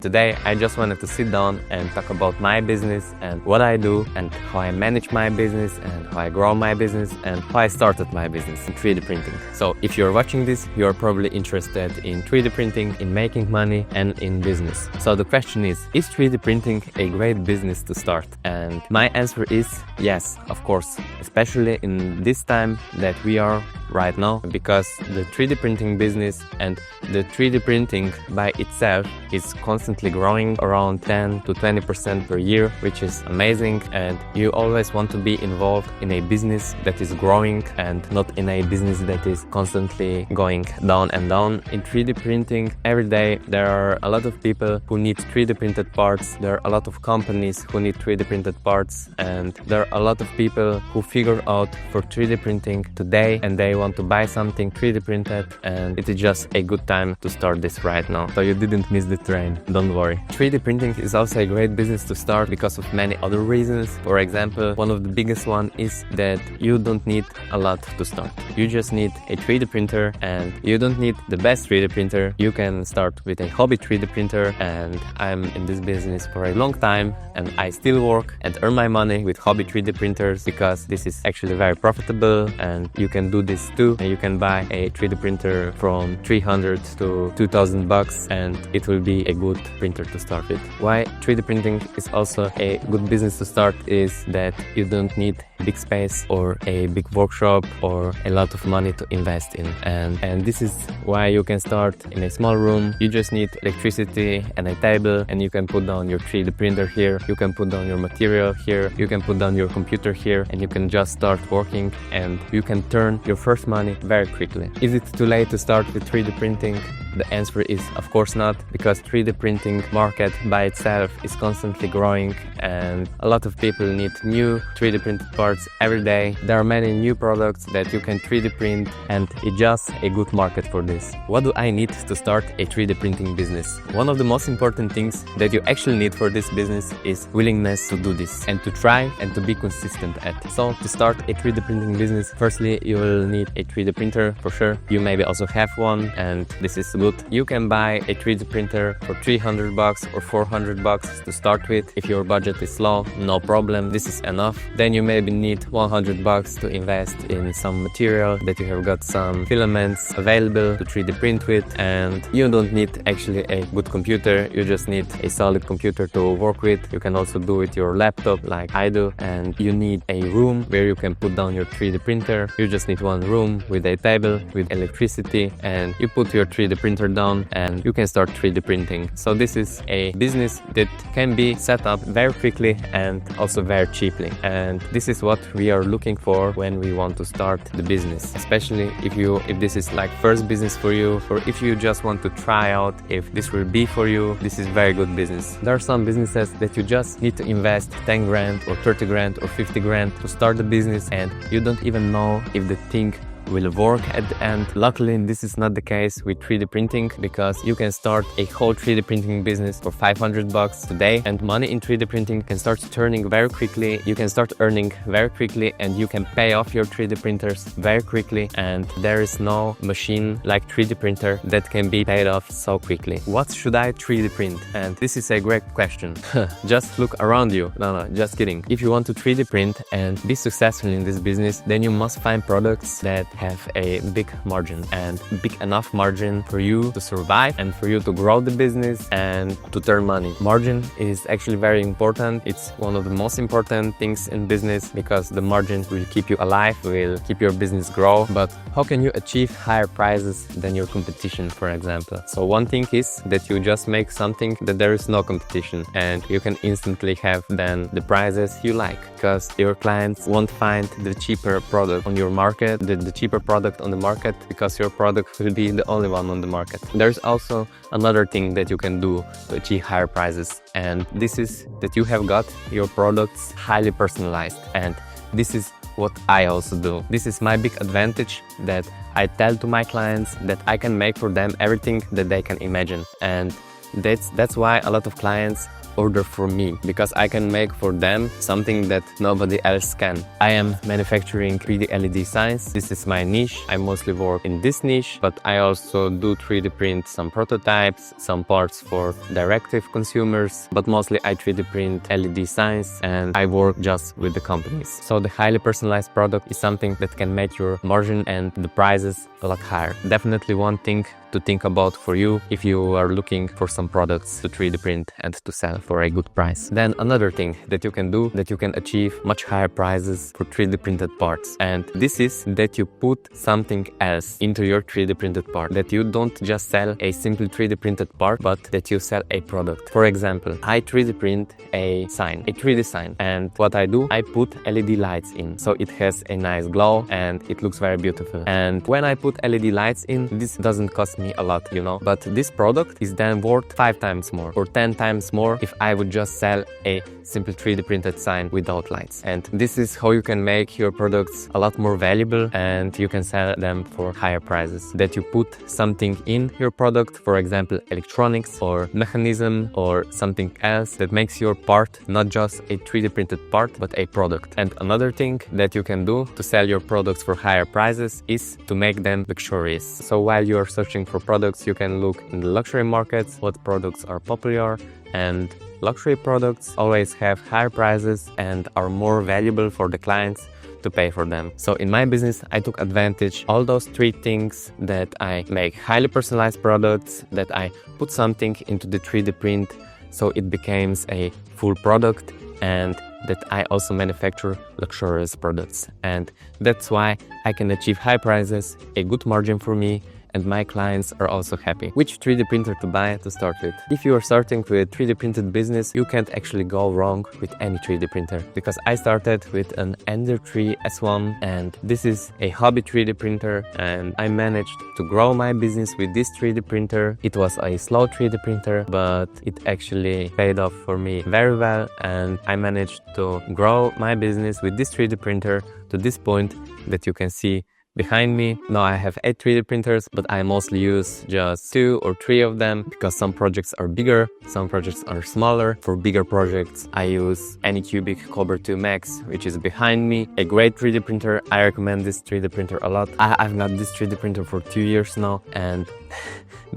Today, I just wanted to sit down and talk about my business and what I do and how I manage my business and how I grow my business and how I started my business in 3D printing. So if you're watching this, you're probably interested in 3D printing, in making money and in business. So the question is 3D printing a great business to start? And my answer is yes, of course, especially in this time that we are right now, because the 3D printing business and the 3D printing by itself is constantly growing around 10 to 20% per year, which is amazing. And you always want to be involved in a business that is growing and not in a business that is constantly going down and down. In 3D printing, every day there are a lot of people who need 3D printed parts. There are a lot of companies who need 3D printed parts, and there are a lot of people who figure out for 3D printing today and they want to buy something 3D printed, and it is just a good time to start this right now. So you didn't miss the train, don't worry. 3D printing is also a great business to start because of many other reasons. For example, one of the biggest one is that you don't need a lot to start. You just need a 3D printer, and you don't need the best 3D printer. You can start with a hobby 3D printer, and I'm in this business for a long time and I still work and earn my money with hobby 3D printers because this is actually very profitable, and you can do this too. You can buy a 3D printer from 300 to 2000 bucks and it will be a good printer to start with. Why 3D printing is also a good business to start is that you don't need big space or a big workshop or a lot of money to invest in, and this is why you can start in a small room. You just need electricity and a table, and you can put down your 3D printer here, you can put down your material here, you can put down your computer here, and you can just start working and you can turn your first money very quickly. Is it too late to start with 3D printing? The answer is of course not, because 3D printing market by itself is constantly growing and a lot of people need new 3D printed parts every day. There are many new products that you can 3D print, and it's just a good market for this. What do I need to start a 3D printing business? One of the most important things that you actually need for this business is willingness to do this and to try and to be consistent at. So to start a 3D printing business, firstly you will need a 3D printer for sure. You maybe also have one, and this is good. You can buy a 3D printer for 300 bucks or 400 bucks to start with. If your budget is low, no problem, this is enough. Then you maybe need 100 bucks to invest in some material that you have got some filaments available to 3D print with, and you don't need actually a good computer, you just need a solid computer to work with. You can also do it your laptop like I do, and you need a room where you can put down your 3D printer. You just need one room with a table, with electricity, and you put your 3D printer down and you can start 3D printing. So this is a business that can be set up very quickly and also very cheaply, and this is what we are looking for when we want to start the business, especially if this is like first business for you, or if you just want to try out if this will be for you. This is very good business. There are some businesses that you just need to invest 10 grand or 30 grand or 50 grand to start the business, and you don't even know if the thing will work at the end. Luckily, this is not the case with 3D printing, because you can start a whole 3D printing business for 500 bucks today, and money in 3D printing can start turning very quickly. You can start earning very quickly, and you can pay off your 3D printers very quickly, and there is no machine like 3D printer that can be paid off so quickly. What should I 3D print? And this is a great question. Just look around you. No, just kidding. If you want to 3D print and be successful in this business, then you must find products that have a big margin, and big enough margin for you to survive and for you to grow the business and to turn money. Margin is actually very important. It's one of the most important things in business, because the margin will keep you alive, will keep your business grow. But how can you achieve higher prices than your competition, for example? So one thing is that you just make something that there is no competition, and you can instantly have then the prices you like, because your clients won't find the cheaper product on your market, the cheaper product on the market, because your product will be the only one on the market. There's also another thing that you can do to achieve higher prices, and this is that you have got your products highly personalized, and this is what I also do. This is my big advantage, that I tell to my clients that I can make for them everything that they can imagine, and that's why a lot of clients order from me because I can make for them something that nobody else can. I am manufacturing 3D LED signs. This is my niche. I mostly work in this niche, but I also do 3D print some prototypes, some parts for directive consumers, but mostly I 3D print LED signs and I work just with the companies. So the highly personalized product is something that can make your margin and the prices a lot higher. Definitely one thing to think about for you if you are looking for some products to 3D print and to sell for a good price. Then another thing that you can do, that you can achieve much higher prices for 3D printed parts. And this is that you put something else into your 3D printed part. That you don't just sell a simple 3D printed part, but that you sell a product. For example, I 3D print a sign, a 3D sign. And what I do, I put LED lights in. So it has a nice glow and it looks very beautiful. And when I put LED lights in, this doesn't cost me a lot, you know, but this product is then worth 5 times more or 10 times more if I would just sell a simple 3D printed sign without lights. And this is how you can make your products a lot more valuable and you can sell them for higher prices. That you put something in your product, for example, electronics or mechanism or something else that makes your part not just a 3D printed part, but a product. And another thing that you can do to sell your products for higher prices is to make them luxurious. So while you are searching for products, you can look in the luxury markets, what products are popular, and luxury products always have higher prices and are more valuable for the clients to pay for them. So in my business, I took advantage all those 3 things, that I make highly personalized products, that I put something into the 3D print so it becomes a full product, and that I also manufacture luxurious products. And that's why I can achieve high prices, a good margin for me, and my clients are also happy. Which 3D printer to buy to start with? If you are starting with 3D printed business, you can't actually go wrong with any 3D printer, because I started with an Ender 3 S1 and this is a hobby 3D printer, and I managed to grow my business with this 3D printer. It was a slow 3D printer, but it actually paid off for me very well, and I managed to grow my business with this 3D printer to this point that you can see behind me. Now I have 8 3D printers, but I mostly use just 2 or 3 of them because some projects are bigger, some projects are smaller. For bigger projects, I use Anycubic Cobra 2 Max, which is behind me. A great 3D printer. I recommend this 3D printer a lot. I've got this 3D printer for 2 years now, and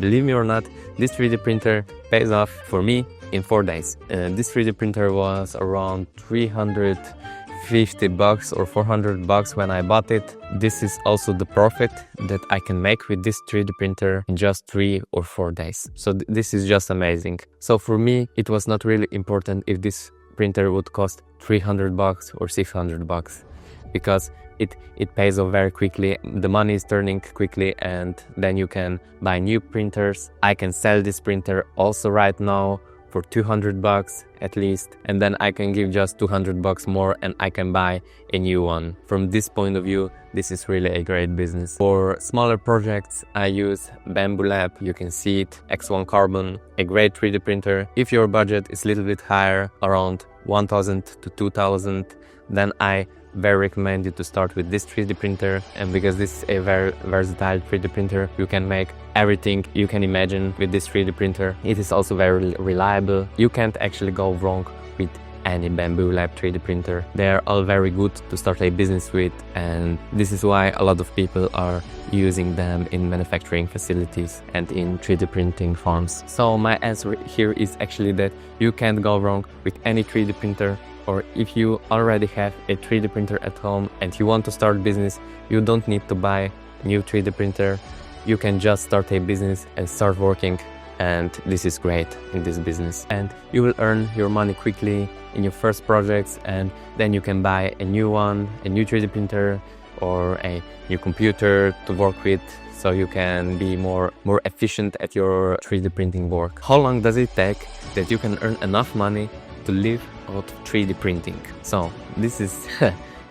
believe me or not, this 3D printer pays off for me in 4 days. This 3D printer was around $350 or $400 when I bought it. This is also the profit that I can make with this 3D printer in just 3 or 4 days. So this is just amazing. So for me, it was not really important if this printer would cost $300 or $600, because it pays off very quickly. The money is turning quickly, and then you can buy new printers. I can sell this printer also right now for $200 at least, and then I can give just $200 more and I can buy a new one. From this point of view, this is really a great business. For smaller projects, I use Bambu Lab. You can see it, X1 Carbon, a great 3D printer. If your budget is a little bit higher, around 1,000 to 2,000, then I very recommend you to start with this 3D printer. And because this is a very versatile 3D printer, you can make everything you can imagine with this 3D printer. It is also very reliable. You can't actually go wrong with any Bambu Lab 3D printer. They are all very good to start a business with, and this is why a lot of people are using them in manufacturing facilities and in 3D printing farms. So my answer here is actually that you can't go wrong with any 3D printer. Or if you already have a 3D printer at home and you want to start business, you don't need to buy a new 3D printer. You can just start a business and start working, and this is great in this business. And you will earn your money quickly in your first projects, and then you can buy a new one, a new 3D printer or a new computer to work with, so you can be more efficient at your 3D printing work. How long does it take that you can earn enough money to live out of 3D printing? So this is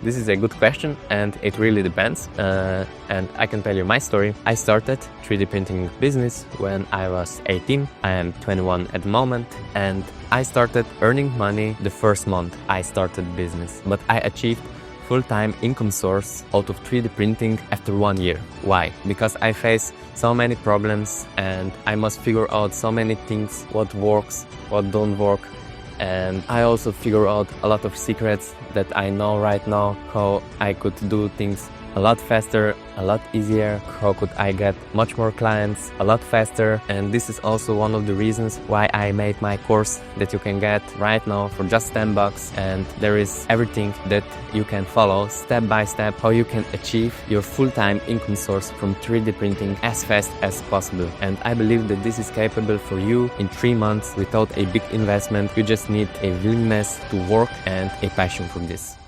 this is a good question, and it really depends. And I can tell you my story. I started 3D printing business when I was 18. I am 21 at the moment, and I started earning money the first month I started business. But I achieved full-time income source out of 3D printing after 1 year. Why? Because I face so many problems and I must figure out so many things, what works, what don't work. And I also figure out a lot of secrets that I know right now, how I could do things a lot faster, a lot easier, how could I get much more clients a lot faster. And this is also one of the reasons why I made my course that you can get right now for just $10, and there is everything that you can follow step by step, how you can achieve your full-time income source from 3D printing as fast as possible. And I believe that this is capable for you in 3 months without a big investment. You just need a willingness to work and a passion for this.